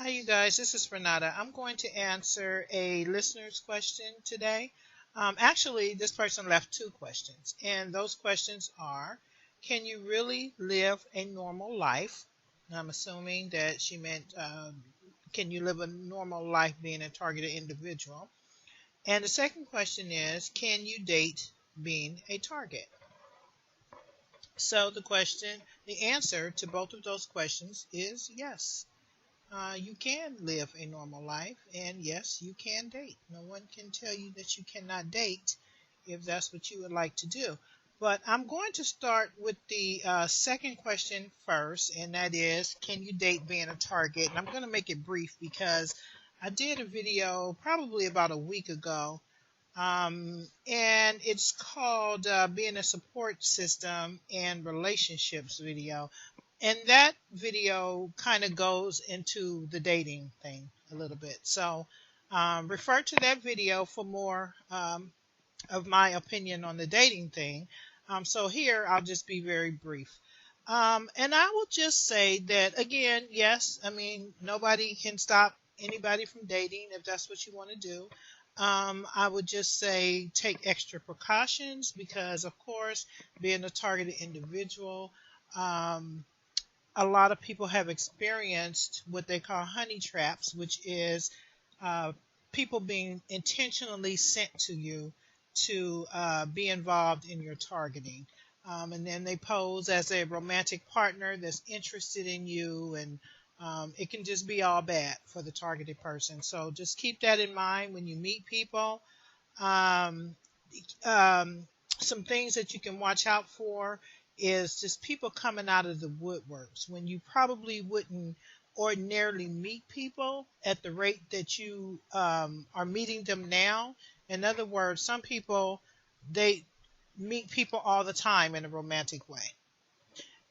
Hi, you guys. This is Renata. I'm going to answer a listener's question today. Actually, this person left two questions, and those questions are: can you really live a normal life? And I'm assuming that she meant, can you live a normal life being a targeted individual? And the second question is: can you date being a target? So the answer to both of those questions is yes. You can live a normal life, and yes, you can date. No one can tell you that you cannot date if that's what you would like to do. But I'm going to start with the second question first, and that is, can you date being a target? And I'm going to make it brief because I did a video probably about a week ago, and it's called Being a Support System and Relationships video. And that video kind of goes into the dating thing a little bit. So refer to that video for more of my opinion on the dating thing. So here I'll just be very brief. And I will just say that again, yes, I mean, nobody can stop anybody from dating if that's what you want to do. I would just say take extra precautions because, of course, being a targeted individual, um, a lot of people have experienced what they call honey traps, which is uh, people being intentionally sent to you to be involved in your targeting. And then they pose as a romantic partner that's interested in you, and it can just be all bad for the targeted person. So just keep that in mind when you meet people. Um, um, some things that you can watch out for is just people coming out of the woodworks when you probably wouldn't ordinarily meet people at the rate that you are meeting them now. In other words, some people they meet people all the time in a romantic way,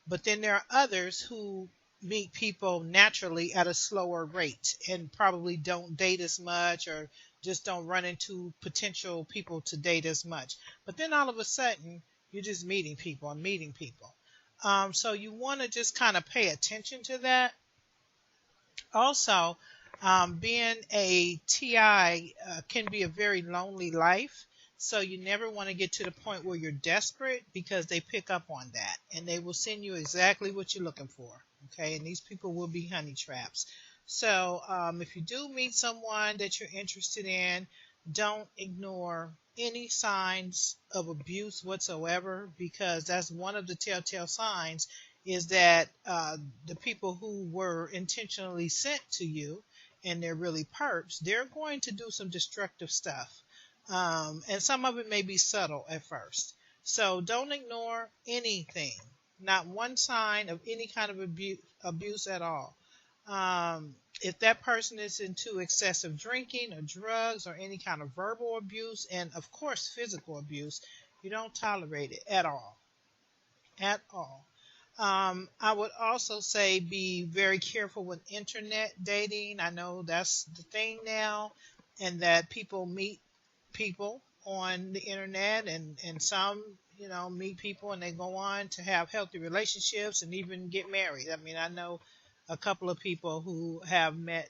but then there are others who meet people naturally at a slower rate and probably don't date as much or just don't run into potential people to date as much. But then all of a sudden, you're just meeting people and meeting people. So you want to just kind of pay attention to that. Also, being a TI can be a very lonely life. So you never want to get to the point where you're desperate because they pick up on that and they will send you exactly what you're looking for. Okay, and these people will be honey traps. So if you do meet someone that you're interested in, don't ignore any signs of abuse whatsoever because that's one of the telltale signs is that the people who were intentionally sent to you and they're really perps, they're going to do some destructive stuff. And some of it may be subtle at first. So don't ignore anything, not one sign of any kind of abuse at all. If that person is into excessive drinking or drugs or any kind of verbal abuse, and of course physical abuse, you don't tolerate it at all. At all. I would also say be very careful with internet dating. I know that's the thing now, and that people meet people on the internet, and some, meet people and they go on to have healthy relationships and even get married. I mean, I know a couple of people who have met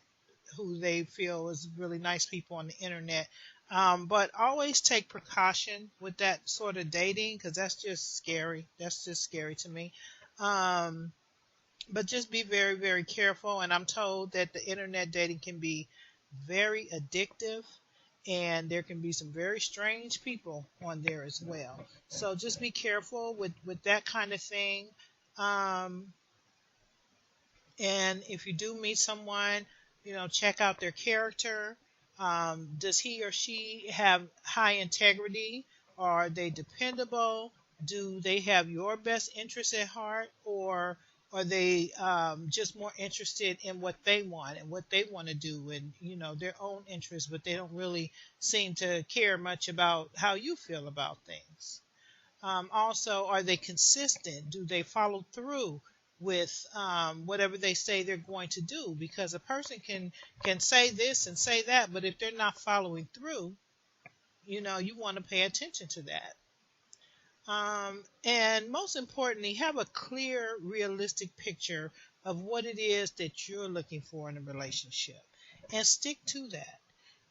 who they feel is really nice people on the internet. But always take precaution with that sort of dating because that's just scary. That's just scary to me. Um, but just be very, very careful. And I'm told that the internet dating can be very addictive and there can be some very strange people on there as well. So just be careful with that kind of thing. Um, and if you do meet someone, check out their character. Does he or she have high integrity? Are they dependable? Do they have your best interest at heart? Or are they just more interested in what they want and what they want to do and, their own interests, but they don't really seem to care much about how you feel about things? Also, are they consistent? Do they follow through with whatever they say they're going to do? Because a person can say this and say that, but if they're not following through, you want to pay attention to that. And most importantly, have a clear, realistic picture of what it is that you're looking for in a relationship and stick to that.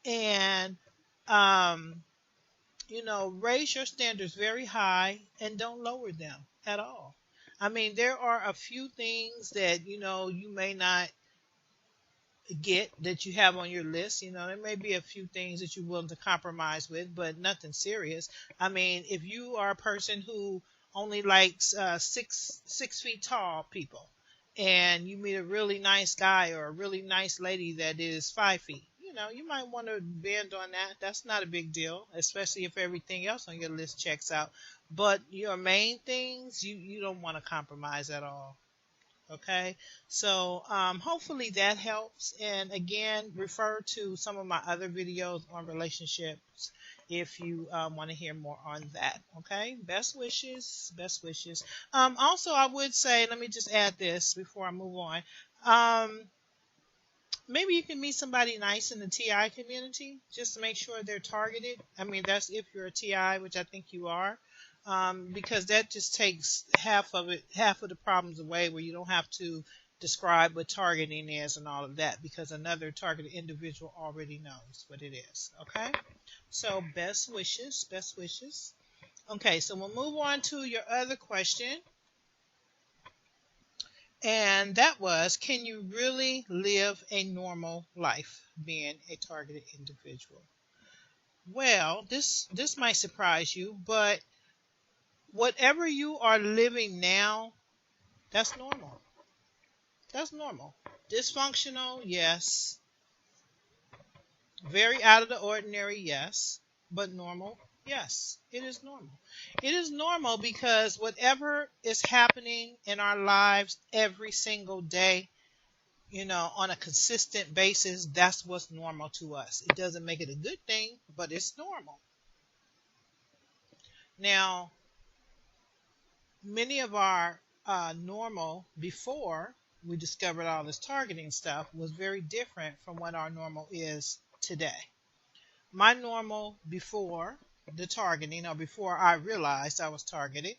And, um, raise your standards very high and don't lower them at all. I mean, there are a few things that, you may not get that you have on your list. There may be a few things that you're willing to compromise with, but nothing serious. I mean, if you are a person who only likes 6 feet tall people, and you meet a really nice guy or a really nice lady that is 5 feet, you might want to bend on that. That's not a big deal, especially if everything else on your list checks out. But your main things, you don't want to compromise at all. Okay, so hopefully that helps. And again, refer to some of my other videos on relationships if you want to hear more on that. Okay, best wishes, best wishes. Also, I would say, let me just add this before I move on. Maybe you can meet somebody nice in the TI community just to make sure they're targeted. I mean, that's if you're a TI, which I think you are, because that just takes half of it, half of the problems away, where you don't have to describe what targeting is and all of that, because another targeted individual already knows what it is. Okay, so best wishes, best wishes. Okay, so we'll move on to your other question. And that was, can you really live a normal life being a targeted individual? Well, this might surprise you, but whatever you are living now, that's normal. That's normal. Dysfunctional, yes. Very out of the ordinary, yes. But normal, yes. It is normal. It is normal because whatever is happening in our lives every single day, on a consistent basis, that's what's normal to us. It doesn't make it a good thing, but it's normal. Now, many of our normal before we discovered all this targeting stuff was very different from what our normal is today. My normal before the targeting, or before I realized I was targeted,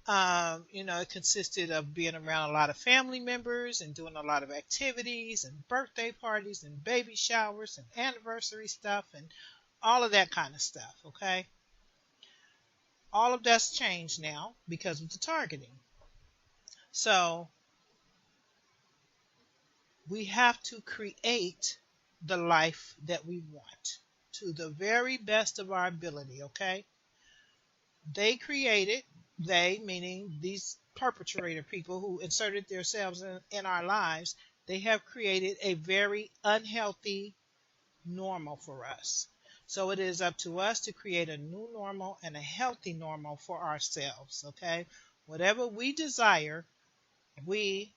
it consisted of being around a lot of family members and doing a lot of activities and birthday parties and baby showers and anniversary stuff and all of that kind of stuff. Okay. All of that's changed now because of the targeting. So we have to create the life that we want to the very best of our ability. Okay. They created, they meaning these perpetrator people who inserted themselves in our lives, they have created a very unhealthy normal for us. So it is up to us to create a new normal and a healthy normal for ourselves. Okay, whatever we desire, we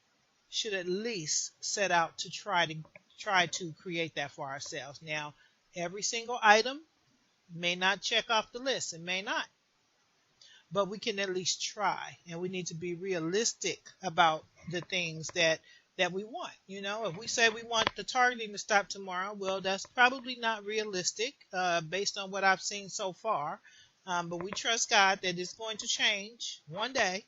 should at least set out to try to create that for ourselves. Now, every single item may not check off the list. It may not, but we can at least try, and we need to be realistic about the things that we want. If we say we want the targeting to stop tomorrow, well, that's probably not realistic based on what I've seen so far. But we trust God that it's going to change one day.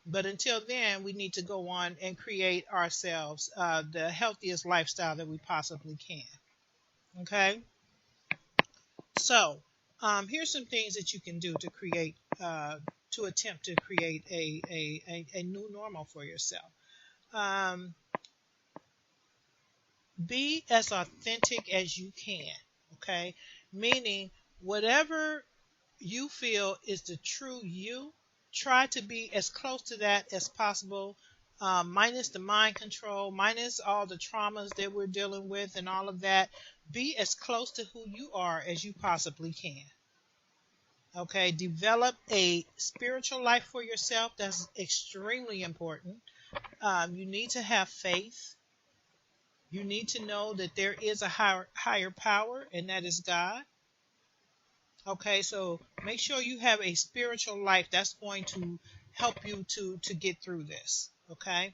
But until then, we need to go on and create ourselves the healthiest lifestyle that we possibly can. Okay, so here's some things that you can do to create to attempt to create a new normal for yourself. Um, be as authentic as you can. Okay, meaning whatever you feel is the true you, try to be as close to that as possible, minus the mind control, minus all the traumas that we're dealing with and all of that. Be as close to who you are as you possibly can. Okay, develop a spiritual life for yourself. That's extremely important. You need to have faith. You need to know that there is a higher power, and that is God. Okay, so make sure you have a spiritual life that's going to help you to get through this. Okay,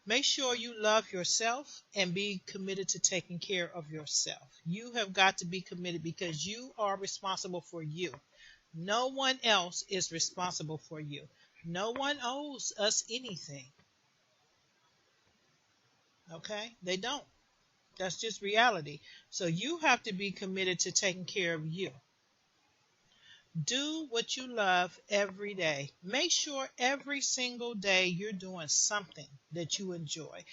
make sure you love yourself and be committed to taking care of yourself. You have got to be committed because you are responsible for you. No one else is responsible for you. No one owes us anything. Okay? They don't. That's just reality. So you have to be committed to taking care of you. Do what you love every day. Make sure every single day you're doing something that you enjoy.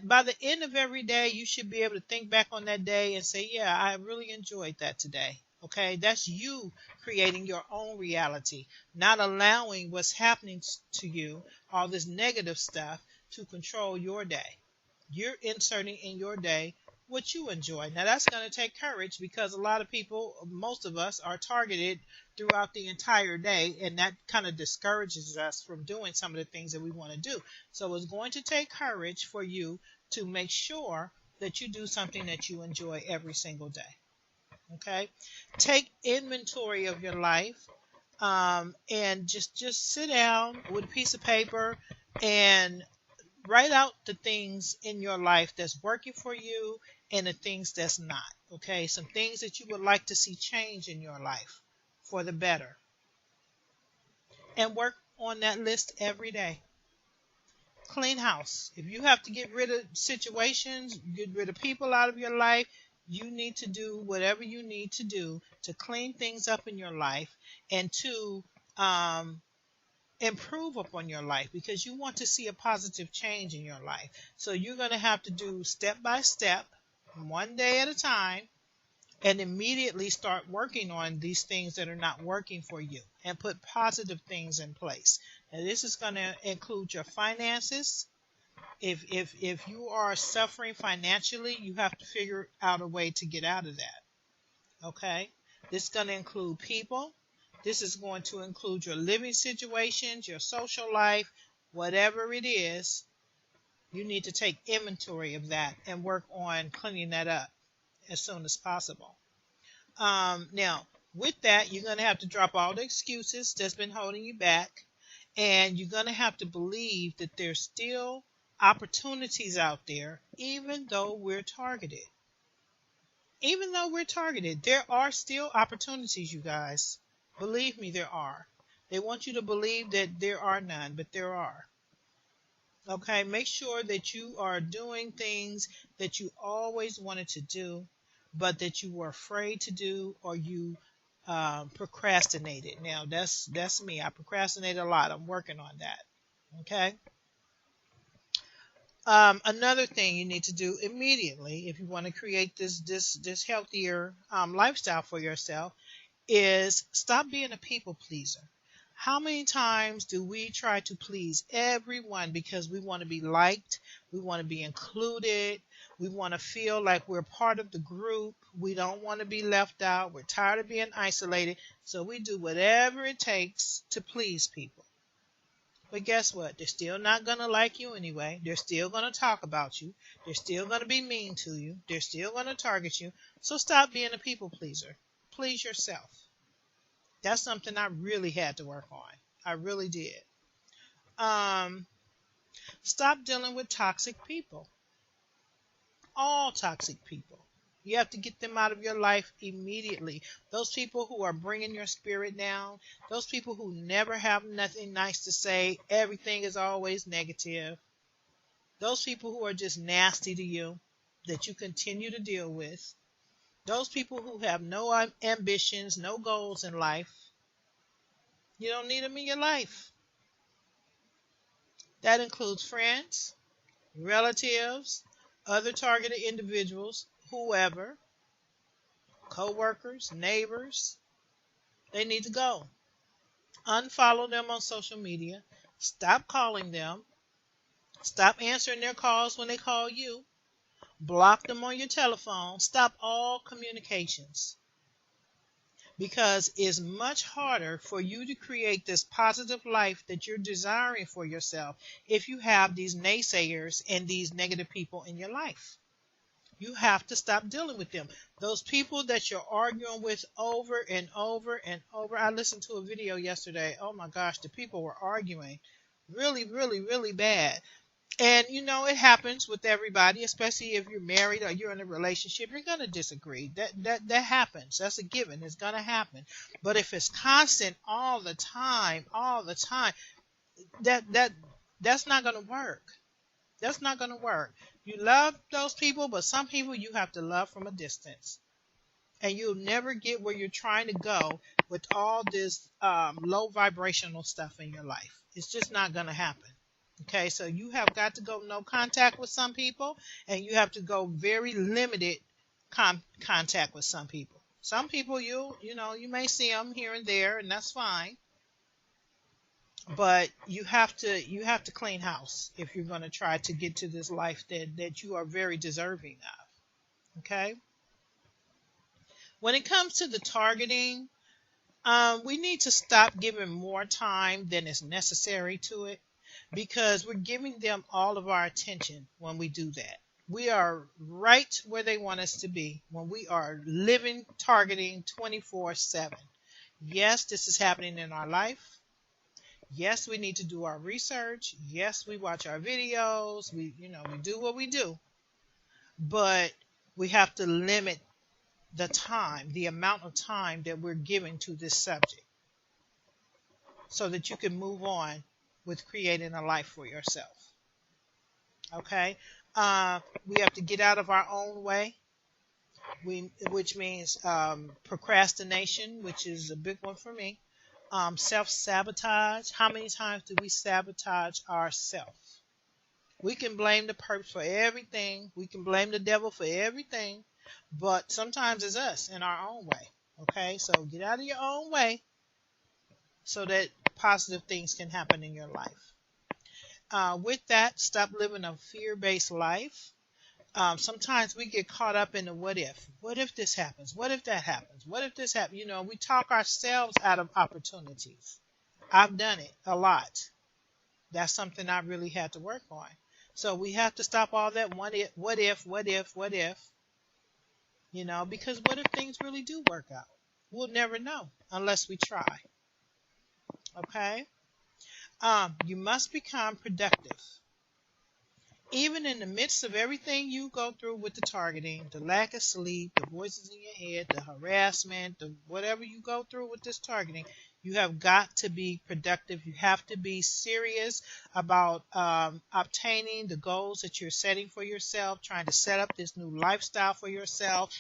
By the end of every day, you should be able to think back on that day and say, "Yeah, I really enjoyed that today." Okay, that's you creating your own reality, not allowing what's happening to you, all this negative stuff, to control your day. You're inserting in your day what you enjoy. Now, that's going to take courage because a lot of people, most of us, are targeted throughout the entire day, and that kind of discourages us from doing some of the things that we want to do. So, it's going to take courage for you to make sure that you do something that you enjoy every single day. Okay? Take inventory of your life, and just sit down with a piece of paper and write out the things in your life that's working for you and the things that's not. Okay, some things that you would like to see change in your life for the better, and work on that list every day. Clean house. If you have to get rid of situations, get rid of people out of your life, you need to do whatever you need to do to clean things up in your life and to um, improve upon your life, because you want to see a positive change in your life. So you're going to have to do step by step, one day at a time, and immediately start working on these things that are not working for you and put positive things in place. And this is going to include your finances. If you are suffering financially, you have to figure out a way to get out of that. Okay? This is going to include people. This is going to include your living situations, your social life, whatever it is. You need to take inventory of that and work on cleaning that up as soon as possible. Now, with that, you're going to have to drop all the excuses that's been holding you back, and you're going to have to believe that there's still opportunities out there, even though we're targeted. Even though we're targeted, there are still opportunities, you guys. Believe me, there are. They want you to believe that there are none, but there are. Okay, make sure that you are doing things that you always wanted to do, but that you were afraid to do, or you procrastinated. Now, that's me. I procrastinate a lot. I'm working on that. Okay. Another thing you need to do immediately, if you want to create this healthier lifestyle for yourself, is stop being a people pleaser. How many times do we try to please everyone because we want to be liked, we want to be included, we want to feel like we're part of the group, we don't want to be left out, we're tired of being isolated, so we do whatever it takes to please people. But guess what? They're still not going to like you anyway. They're still going to talk about you. They're still going to be mean to you. They're still going to target you. So stop being a people pleaser. Please yourself. That's something I really had to work on. I really did. Um, Stop dealing with toxic people. All toxic people. You have to get them out of your life immediately. Those people who are bringing your spirit down, those people who never have nothing nice to say, everything is always negative, those people who are just nasty to you that you continue to deal with, those people who have no ambitions, no goals in life, you don't need them in your life. That includes friends, relatives, other targeted individuals, whoever, co-workers, neighbors. They need to go. Unfollow them on social media. Stop calling them. Stop answering their calls when they call you. Block them on your telephone. Stop all communications. Because it's much harder for you to create this positive life that you're desiring for yourself if you have these naysayers and these negative people in your life. You have to stop dealing with them. Those people that you're arguing with over and over and over. I listened to a video yesterday. Oh my gosh, the people were arguing really, really, really bad. And it happens with everybody, especially if you're married or you're in a relationship. You're gonna disagree. That happens. That's a given. It's gonna happen. But if it's constant all the time, that that's not gonna work. That's not going to work. You love those people, but some people you have to love from a distance. And you'll never get where you're trying to go with all this low vibrational stuff in your life. It's just not going to happen. Okay, so you have got to go no contact with some people, and you have to go very limited contact with some people. Some people you may see them here and there, and that's fine. But you have to clean house if you're going to try to get to this life that you are very deserving of. Okay. When it comes to the targeting, we need to stop giving more time than is necessary to it, because we're giving them all of our attention when we do that. We are right where they want us to be when we are living targeting 24/7. Yes, this is happening in our life. Yes, we need to do our research. Yes, we watch our videos. We do what we do, but we have to limit the amount of time that we're giving to this subject, so that you can move on with creating a life for yourself. Okay? We have to get out of our own way, which means procrastination, which is a big one for me. Self sabotage. How many times do we sabotage ourselves? We can blame the perp for everything. We can blame the devil for everything. But sometimes it's us in our own way. Okay? So get out of your own way so that positive things can happen in your life. With that, stop living a fear based life. Sometimes we get caught up in the what if. What if this happens? What if that happens? What if this happens? We talk ourselves out of opportunities. I've done it a lot. That's something I really had to work on. So we have to stop all that what if, because what if things really do work out? We'll never know unless we try. Okay? You must become productive. Even in the midst of everything you go through with the targeting, the lack of sleep, the voices in your head, the harassment, the whatever you go through with this targeting, you have got to be productive. You have to be serious about obtaining the goals that you're setting for yourself, trying to set up this new lifestyle for yourself,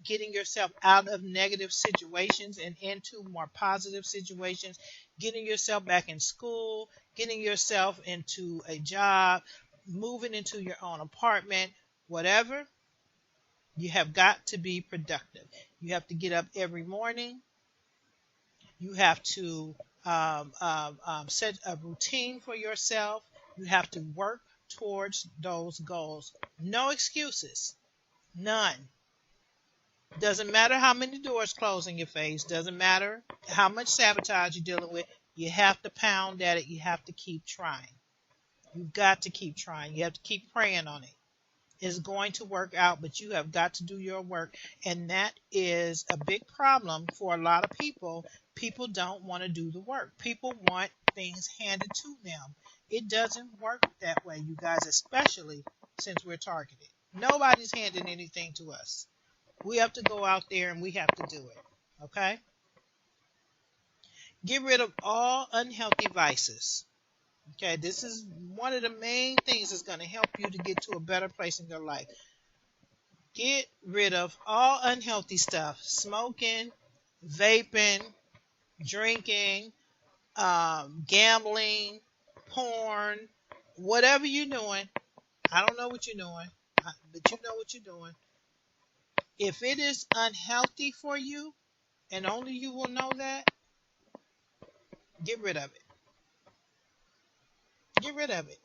getting yourself out of negative situations and into more positive situations, getting yourself back in school, getting yourself into a job, moving into your own apartment, whatever. You have got to be productive. You have to get up every morning. You have to set a routine for yourself. You have to work towards those goals. No excuses. None. Doesn't matter how many doors close in your face. Doesn't matter how much sabotage you're dealing with. You have to pound at it. You have to keep trying. You've got to keep trying. You have to keep praying on it. It's going to work out, but you have got to do your work. And that is a big problem for a lot of people. People don't want to do the work. People want things handed to them. It doesn't work that way, you guys, especially since we're targeted. Nobody's handing anything to us. We have to go out there and we have to do it. Okay? Get rid of all unhealthy vices. Okay, this is one of the main things that's going to help you to get to a better place in your life. Get rid of all unhealthy stuff: smoking, vaping, drinking, gambling, porn, whatever you're doing. I don't know what you're doing, but you know what you're doing. If it is unhealthy for you, and only you will know that, get rid of it. Get rid of it.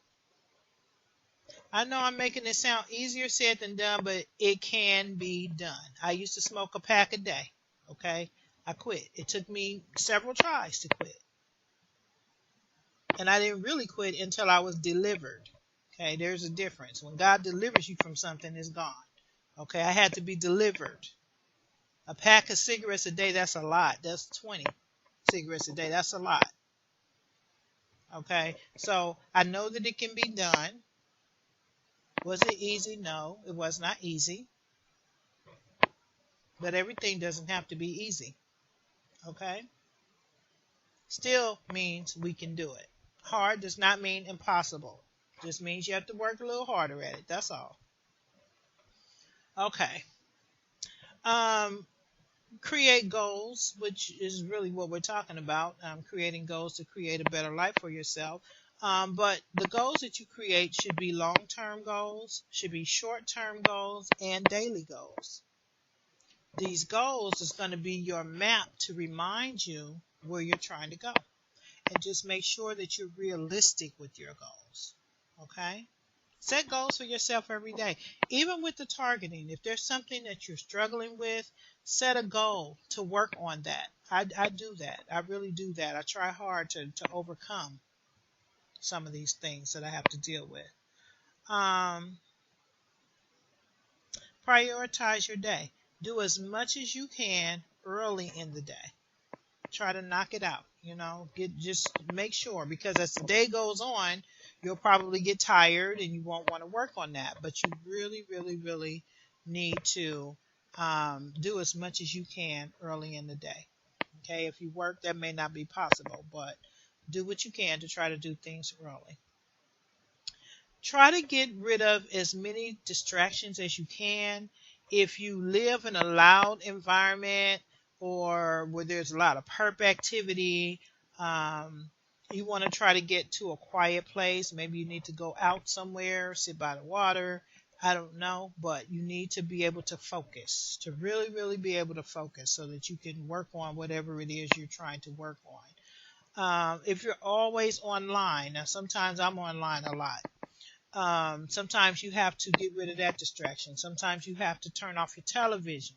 I know I'm making it sound easier said than done, but it can be done. I used to smoke a pack a day. Okay? I quit. It took me several tries to quit. And I didn't really quit until I was delivered. Okay? There's a difference. When God delivers you from something, it's gone. Okay? I had to be delivered. A pack of cigarettes a day, that's a lot. That's 20 cigarettes a day. That's a lot. Okay? So I know that it can be done. Was it easy? No, it was not easy. But everything doesn't have to be easy. Okay? Still means we can do it. Hard does not mean impossible. Just means you have to work a little harder at it. That's all. Okay. Um, Create goals, which is really what we're talking about. Creating goals to create a better life for yourself. But the goals that you create should be long-term goals, should be short-term goals, and daily goals. These goals is going to be your map to remind you where you're trying to go. And just make sure that you're realistic with your goals. Okay? Set goals for yourself every day. Even with the targeting, if there's something that you're struggling with, set a goal to work on that. I do that. I really do that. I try hard to overcome some of these things that I have to deal with. Um, Prioritize your day. Do as much as you can early in the day. Try to knock it out. Just make sure, because as the day goes on, you'll probably get tired and you won't want to work on that. But you really, really, really need to do as much as you can early in the day. Okay, if you work, that may not be possible, but do what you can to try to do things early. Try to get rid of as many distractions as you can. If you live in a loud environment or where there's a lot of perp activity, um, you want to try to get to a quiet place. Maybe you need to go out somewhere, sit by the water. I don't know, but you need to be able to focus, to really, really be able to focus so that you can work on whatever it is you're trying to work on. If you're always online, now sometimes I'm online a lot. Sometimes you have to get rid of that distraction. Sometimes you have to turn off your television.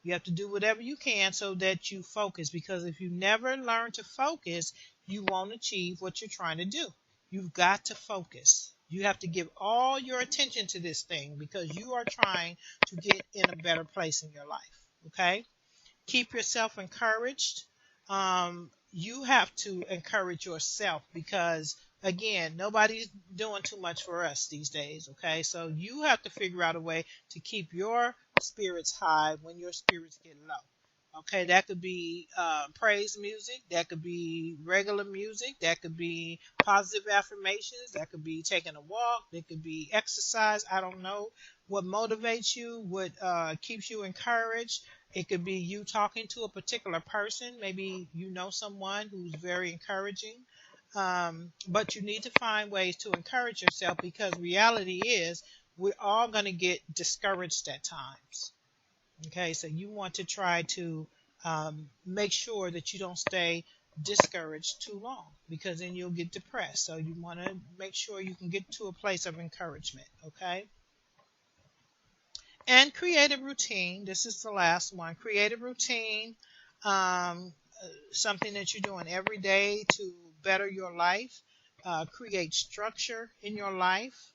You have to do whatever you can so that you focus, because if you never learn to focus, you won't achieve what you're trying to do. You've got to focus. You have to give all your attention to this thing because you are trying to get in a better place in your life. Okay? Keep yourself encouraged. You have to encourage yourself because, again, nobody's doing too much for us these days. Okay, so you have to figure out a way to keep your spirits high when your spirits get low. Okay, that could be praise music, that could be regular music, that could be positive affirmations, that could be taking a walk, that could be exercise. I don't know what motivates you, what keeps you encouraged. It could be you talking to a particular person. Maybe you know someone who's very encouraging. But you need to find ways to encourage yourself because reality is we're all going to get discouraged at times. Okay, so you want to try to make sure that you don't stay discouraged too long because then you'll get depressed. So you want to make sure you can get to a place of encouragement. Okay. And create a routine. This is the last one. Create a routine, something that you're doing every day to better your life. Create structure in your life.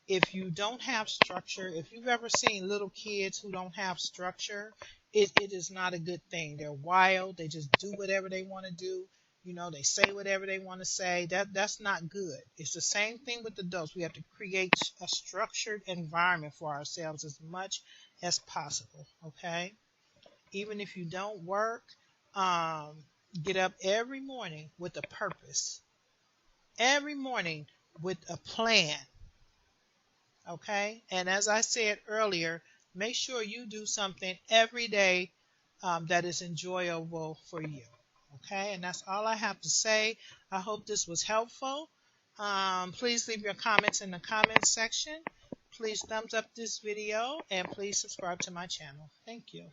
If you don't have structure, if you've ever seen little kids who don't have structure, it is not a good thing. They're wild. They just do whatever they want to do. They say whatever they want to say. That's not good. It's the same thing with adults. We have to create a structured environment for ourselves as much as possible. Okay? Even if you don't work, um, get up every morning with a purpose. Every morning with a plan. Okay? And as I said earlier, make sure you do something every day that is enjoyable for you. Okay? And that's all I have to say. I hope this was helpful. Please leave your comments in the comments section. Please thumbs up this video and please subscribe to my channel. Thank you.